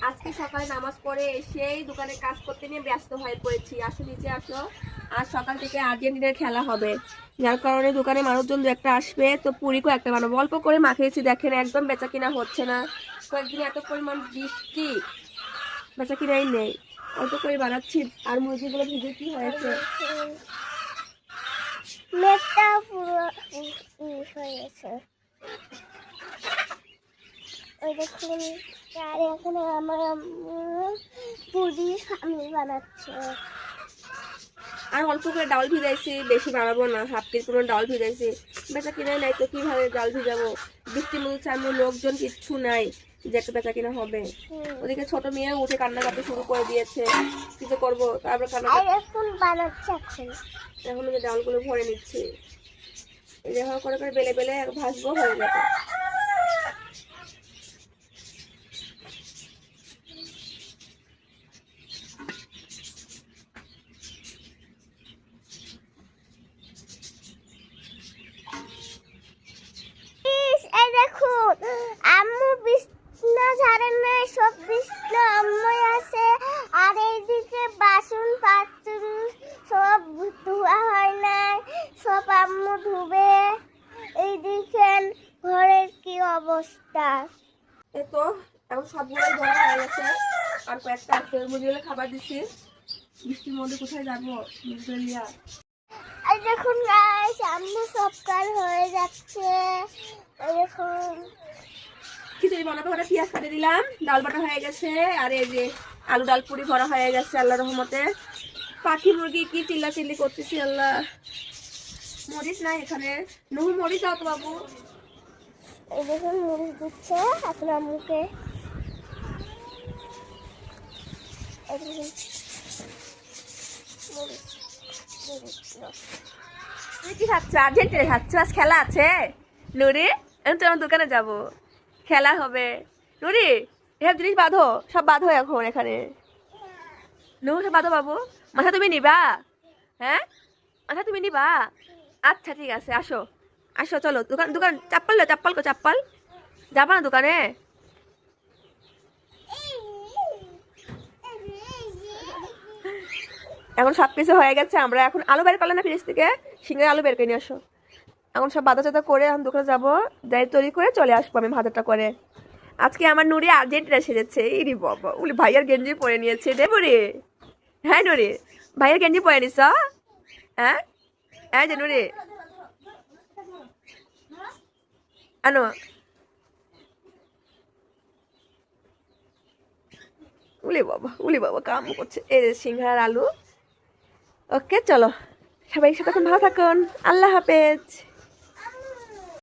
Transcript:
আজকে সকালে নামাজ পড়ে এসেই দোকানে কাজ করতে নিয়ে ব্যস্ত হয়ে পড়েছি। আসো নিচে আসো। আজ সকাল থেকে আর্জেন্টিনার খেলা হবে, যার কারণে দোকানে মানুষজন দু একটা আসবে, তো পুরি একটা বানাবো। অল্প করে মাখিয়েছি, দেখেন একদম বেচা কিনা হচ্ছে না। কয়েকদিন এত পরিমাণ বৃষ্টি, বেচা কিনাই নেই। অল্প করে বানাচ্ছি। আর মুরগিগুলো ভিজে কি হয়েছে, মেঘটা পুরো হয়েছে। ওই দেখুন, আর এখানে আমার পুরি আমি বানাচ্ছে। আর অল্প করে ডাল ভিজাইছি, বেশি বানাবো না, হাফ কেজি পুরো ডাল ভিজাইছি। বেচা কিনাই নাই, তো কিভাবে ডাল ভিজাবো? বৃষ্টির মধ্যে সামনে লোকজন কিচ্ছু নাই যে একটা বেচা কিনা হবে। ওদিকে ছোট মেয়ে উঠে কান্না করতে শুরু করে দিয়েছে, কিছু করবো। তারপর কান্না এখন বানাচ্ছে। এখন যে ডালগুলো ভরে নিচ্ছি, এই যে করে করে বেলে বেলে ভাজবো, হয়ে যাবে। এই দেখুন, আম্মু বিছনা ঝাড়ে নাই, সব বিছনা আম্মুই আছে। আর এইদিকে বাসন পাত্র সব ধোয়া হয় নাই, সব আম্মু ধুবে। এইদিকে ঘরের কি অবস্থা। এই তো এখন সবগুলোই ভরা হয়ে গেছে, আর কয়েকটা আছে। মুরগিগুলো খাবার দিচ্ছি। বৃষ্টির মধ্যে কোথায় যাবো মুরগিয়া? এই দেখুন গাইস, আম্মু সব কাজ হয়ে যাচ্ছে। এই দেখুন, খিচুড়ি বানাতে হলে পেঁয়াজ কাটে দিলাম, ডাল বাটা হয়ে গেছে। আর এই যে আলু ডাল পুরি ভরা হয়ে গেছে আল্লাহ রহমতে। পাখি মুরগি কি চিল্লা চিল্লি করতেছি, আল্লাহ। মরিচ নাই এখানে, নুহু মরিচ দাও তো বাবু। এই দেখুন মরিচ দিচ্ছে এখন আম্মুকে। এই দেখুন মরিচ, তুমি কি খাচ্ছ? আর্জেন্টিনা খাচ্ছ? আজ খেলা আছে নুরি। আমি তোমার দোকানে যাব, খেলা হবে। নুরি, এসব জিনিস বাঁধো, সব বাঁধো এখন এখানে। নুহু সব বাঁধো বাবু। মাথা তুমি নিবা? হ্যাঁ, মাথা তুমি নিবা? আচ্ছা ঠিক আছে, আসো আসো, চলো দোকান দোকান। চাপ্পাল লো, চাপ্পাল কো চাপ্পাল। যাবা না দোকানে? এখন সব কিছু হয়ে গেছে। আমরা এখন আলু বের করলাম না ফ্রিজ থেকে, সিঙ্গার আলু বের করে নিয়ে আসো। এখন সব বাধা চাদা করে এখন দোকানে যাবো, যাই তৈরি করে চলে আসবো আমি ভাজাটা করে। আজকে আমার নুরি আর্জেন্টিনা সেরেছে। ইরি বাবা, উলি ভাইয়ার গেঞ্জি পরে নিয়েছে রে বুড়ি। হ্যাঁ নুরি, ভাইয়ার গেঞ্জি পরে নিস? হ্যাঁ, হ্যাঁ যে নুরি আনো। উলি বাবা কাম করছে। এই সিঙ্গার আলু। ওকে চলো, সবাই সাথে ভালো থাকুন। আল্লাহ হাফেজ।